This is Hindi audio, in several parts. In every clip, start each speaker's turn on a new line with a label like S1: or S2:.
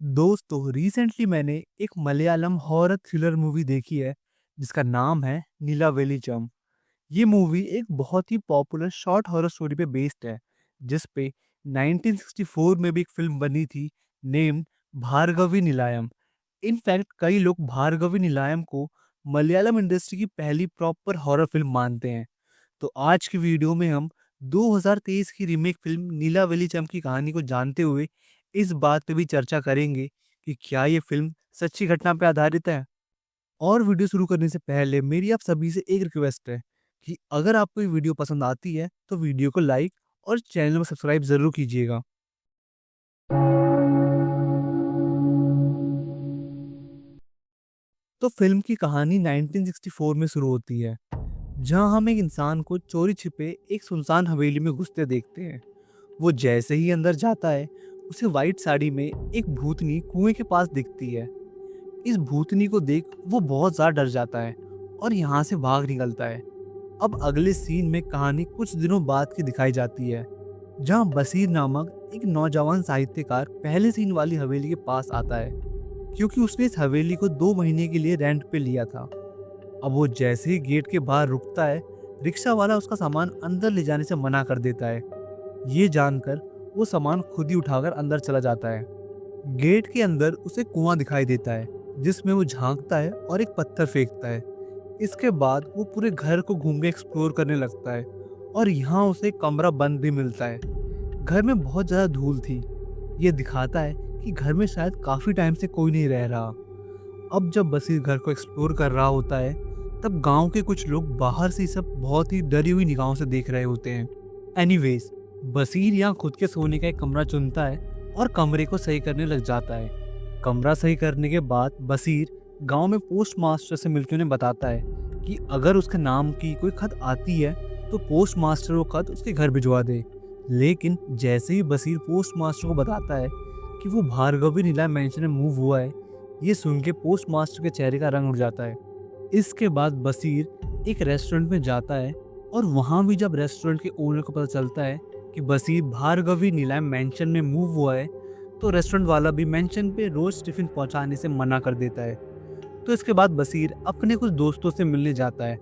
S1: दोस्तों रिसेंटली मैंने एक मलयालम हॉरर थ्रिलर मूवी देखी है जिसका नाम है नीला वेलिचम। ये मूवी एक बहुत ही पॉपुलर शॉर्ट हॉरर स्टोरी पे बेस्ड है जिस पे 1964 में भी एक फिल्म बनी थी नेम्ड भार्गवी निलायम। इनफैक्ट कई लोग भार्गवी निलायम को मलयालम इंडस्ट्री की पहली प्रॉपर हॉरर फिल्म मानते हैं। तो आज की वीडियो में हम 2023 की रीमेक फिल्म नीला वेलिचम की कहानी को जानते हुए इस बात पे भी चर्चा करेंगे कि क्या ये फिल्म सच्ची घटना पे आधारित है। और वीडियो शुरू करने से पहले मेरी आप सभी से एक रिक्वेस्ट है कि अगर आपको ये वीडियो पसंद आती है तो वीडियो को लाइक और चैनल को सब्सक्राइब जरूर कीजिएगा। तो फिल्म की कहानी 1964 में शुरू होती है जहां हम एक इंसान को चोरी छिपे एक सुनसान हवेली में घुसते देखते हैं। वो जैसे ही अंदर जाता है उसे वाइट साड़ी में एक भूतनी कुएं के पास दिखती है। इस भूतनी को देख वो बहुत ज़्यादा डर जाता है और यहाँ से भाग निकलता है। अब अगले सीन में कहानी कुछ दिनों बाद की दिखाई जाती है जहाँ बसीर नामक एक नौजवान साहित्यकार पहले सीन वाली हवेली के पास आता है क्योंकि उसने इस हवेली को 2 महीने के लिए रेंट पे लिया था। अब वो जैसे ही गेट के बाहर रुकता है रिक्शा वाला उसका सामान अंदर ले जाने से मना कर देता है। ये जानकर वो सामान खुद ही उठाकर अंदर चला जाता है। गेट के अंदर उसे कुआं दिखाई देता है जिसमें वो झांकता है और एक पत्थर फेंकता है। इसके बाद वो पूरे घर को घूम के एक्सप्लोर करने लगता है और यहाँ उसे एक कमरा बंद भी मिलता है। घर में बहुत ज़्यादा धूल थी। ये दिखाता है कि घर में शायद काफ़ी टाइम से कोई नहीं रह रहा। अब जब बसीर घर को एक्सप्लोर कर रहा होता है तब गांव के कुछ लोग बाहर से सब बहुत ही डरी हुई निगाहों से देख रहे होते हैं। एनीवेज बसीर यहाँ खुद के सोने का एक कमरा चुनता है और कमरे को सही करने लग जाता है। कमरा सही करने के बाद बसीर गांव में पोस्ट मास्टर से मिलकर उन्हें बताता है कि अगर उसके नाम की कोई खत आती है तो पोस्ट मास्टर वो खत उसके घर भिजवा दे। लेकिन जैसे ही बसीर पोस्ट मास्टर को बताता है कि वो भार्गवी निलायम मैंशन में मूव हुआ है, ये सुन के पोस्ट मास्टर के चेहरे का रंग उड़ जाता है। इसके बाद बसीर एक रेस्टोरेंट में जाता है और वहाँ भी जब रेस्टोरेंट के ओनर को पता चलता है कि बसीर भार्गवी निलायम मैंशन में मूव हुआ है तो रेस्टोरेंट वाला भी मेंशन पे रोज टिफिन पहुंचाने से मना कर देता है। तो इसके बाद बसीर अपने कुछ दोस्तों से मिलने जाता है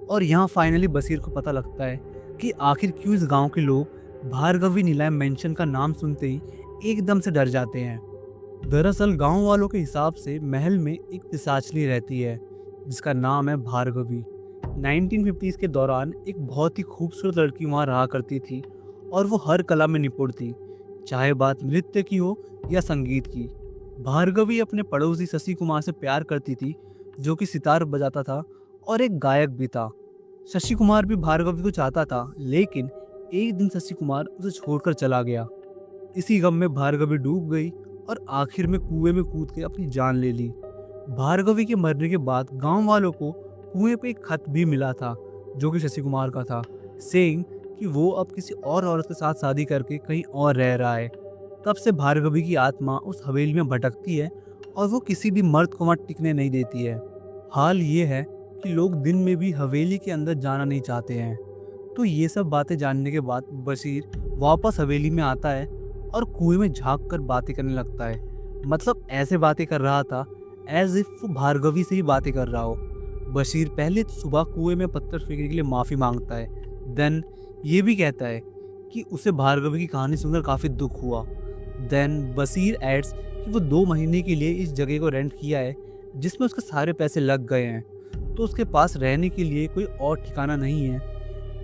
S1: और यहाँ फाइनली बसीर को पता लगता है कि आखिर क्यों इस गांव के लोग भार्गवी निलायम मेंशन का नाम सुनते ही एकदम से डर जाते हैं। दरअसल गांव वालों के हिसाब से महल में एक पिशाचनी रहती है जिसका नाम है भार्गवी। 1950s के दौरान एक बहुत ही खूबसूरत लड़की वहाँ रहा करती थी और वो हर कला में निपुण थी, चाहे बात नृत्य की हो या संगीत की। भार्गवी अपने पड़ोसी शशि कुमार से प्यार करती थी जो कि सितार बजाता था और एक गायक भी था। शशि कुमार भी भार्गवी को चाहता था लेकिन एक दिन शशि कुमार उसे छोड़कर चला गया। इसी गम में भार्गवी डूब गई और आखिर में कुएं में कूद के अपनी जान ले ली। भार्गवी के मरने के बाद गांव वालों को कुएं पे एक खत भी मिला था जो कि शशि कुमार का था, सेइंग कि वो अब किसी और औरत के साथ शादी करके कहीं और रह रहा है। तब से भार्गवी की आत्मा उस हवेली में भटकती है और वो किसी भी मर्द को वहाँ टिकने नहीं देती है। हाल ये है कि लोग दिन में भी हवेली के अंदर जाना नहीं चाहते हैं। तो ये सब बातें जानने के बाद बशीर वापस हवेली में आता है और कुएं में झांक कर बातें करने लगता है। मतलब ऐसे बातें कर रहा था एज इफ वो भार्गवी से ही बातें कर रहा हो। बशीर पहले तो सुबह कुएं में पत्थर फेंकने के लिए माफ़ी मांगता है, देन ये भी कहता है कि उसे भार्गवी की कहानी सुनकर काफ़ी दुख हुआ। देन बशीर एड्स कि वो 2 महीने के लिए इस जगह को रेंट किया है जिसमें उसके सारे पैसे लग गए हैं, तो उसके पास रहने के लिए कोई और ठिकाना नहीं है,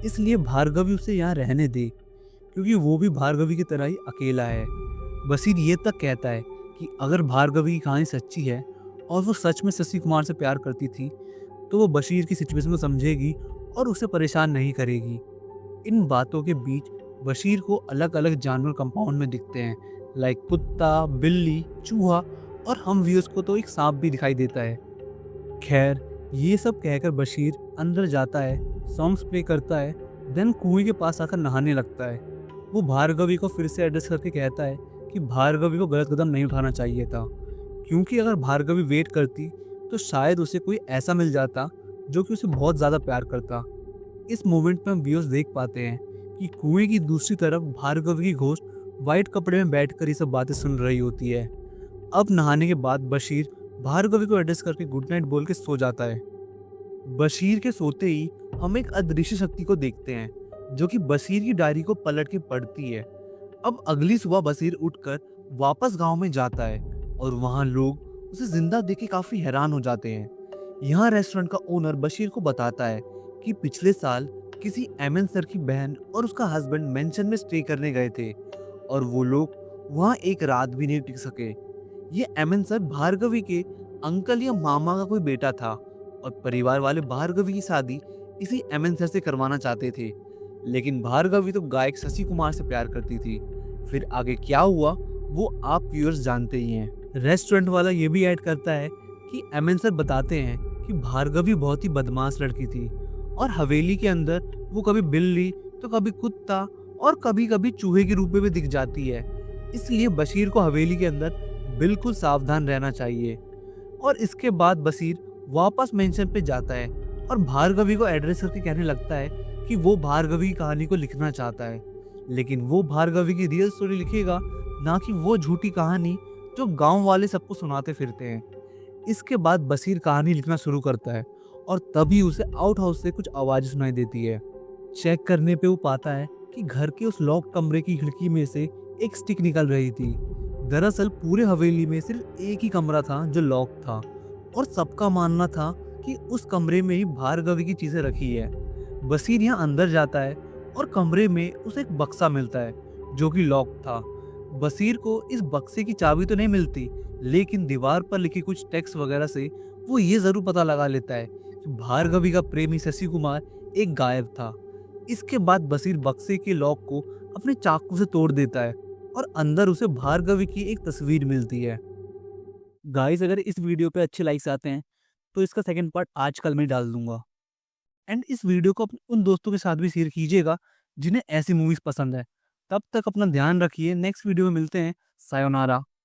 S1: इसलिए भार्गवी उसे यहाँ रहने दे क्योंकि वो भी भार्गवी की तरह ही अकेला है। बशीर ये तक कहता है कि अगर भार्गवी की कहानी सच्ची है और वो सच में शशि कुमार से प्यार करती थी तो वो बशीर की सिचुएशन को समझेगी और उसे परेशान नहीं करेगी। इन बातों के बीच बशीर को अलग अलग जानवर कंपाउंड में दिखते हैं, लाइक कुत्ता, बिल्ली, चूहा और हम व्यूअर्स को तो एक सांप भी दिखाई देता है। खैर ये सब कहकर बशीर अंदर जाता है, सॉन्ग्स प्ले करता है, देन कुएं के पास आकर नहाने लगता है। वो भार्गवी को फिर से एड्रेस करके कहता है कि भार्गवी को गलत कदम नहीं उठाना चाहिए था क्योंकि अगर भार्गवी वेट करती तो शायद उसे कोई ऐसा मिल जाता जो कि उसे बहुत ज़्यादा प्यार करता। इस मोमेंट में हम व्यूअर्स देख पाते हैं कि कुएं की दूसरी तरफ भार्गवी की घोस्ट वाइट कपड़े में बैठकर ये सब बातें सुन रही होती है। अब नहाने के बाद बशीर भार्गवी को एड्रेस करके गुड नाइट बोल के सो जाता है। बशीर के सोते ही हम एक अदृश्य शक्ति को देखते हैं जो कि बशीर की डायरी को पलट के पढ़ती है। अब अगली सुबह बशीर उठकर वापस गांव में जाता है और वहां लोग उसे जिंदा देख के काफी हैरान हो जाते हैं। यहाँ रेस्टोरेंट का ओनर बशीर को बताता है कि पिछले साल किसी एमएन सर की बहन और उसका हस्बैंड मेंशन में स्टे करने गए थे और वो लोग वहाँ एक रात भी नहीं टिक सके। ये एमएन सर भार्गवी के अंकल या मामा का कोई बेटा था और परिवार वाले भार्गवी की शादी इसी एमएन सर से करवाना चाहते थे, लेकिन भार्गवी तो गायक शशि कुमार से प्यार करती थी। फिर आगे क्या हुआ वो आप व्यूअर्स जानते ही हैं। रेस्टोरेंट वाला ये भी ऐड करता है कि एमएन सर बताते हैं कि भार्गवी बहुत ही बदमाश लड़की थी और हवेली के अंदर वो कभी बिल्ली तो कभी कुत्ता और कभी कभी चूहे के रूप में भी दिख जाती है, इसलिए बशीर को हवेली के अंदर बिल्कुल सावधान रहना चाहिए। और इसके बाद बशीर वापस मेंशन पे जाता है और भार्गवी को एड्रेस करके कहने लगता है कि वो भार्गवी की कहानी को लिखना चाहता है, लेकिन वो भार्गवी की रियल स्टोरी लिखेगा, ना कि वो झूठी कहानी जो गांव वाले सबको सुनाते फिरते हैं। इसके बाद बशीर कहानी लिखना शुरू करता है और तभी उसे आउट हाउस से कुछ आवाज़ सुनाई देती है। चेक करने पे वो पाता है कि घर के उस लॉक कमरे की खिड़की में से एक स्टिक निकल रही थी। दरअसल पूरे हवेली में सिर्फ एक ही कमरा था जो लॉक था और सबका मानना था कि उस कमरे में ही भार्गवी की चीजें रखी है। बशीर यहाँ अंदर जाता है और कमरे में उसे एक बक्सा मिलता है जो कि लॉक था। बशीर को इस बक्से की चाबी तो नहीं मिलती, लेकिन दीवार पर लिखे कुछ टेक्स्ट वगैरह से वो ये जरूर पता लगा लेता है कि भार्गवी का प्रेमी शशि कुमार एक गायब था। इसके बाद बशीर बक्से के लॉक को अपने चाकू से तोड़ देता है और अंदर उसे भार्गवी की एक तस्वीर मिलती है। गाइस, अगर इस वीडियो पे अच्छे लाइक्स आते हैं तो इसका सेकंड पार्ट आज कल में डाल दूंगा। एंड इस वीडियो को अपने उन दोस्तों के साथ भी शेयर कीजिएगा जिन्हें ऐसी मूवीज पसंद है। तब तक अपना ध्यान रखिए, नेक्स्ट वीडियो में मिलते हैं। सायोनारा।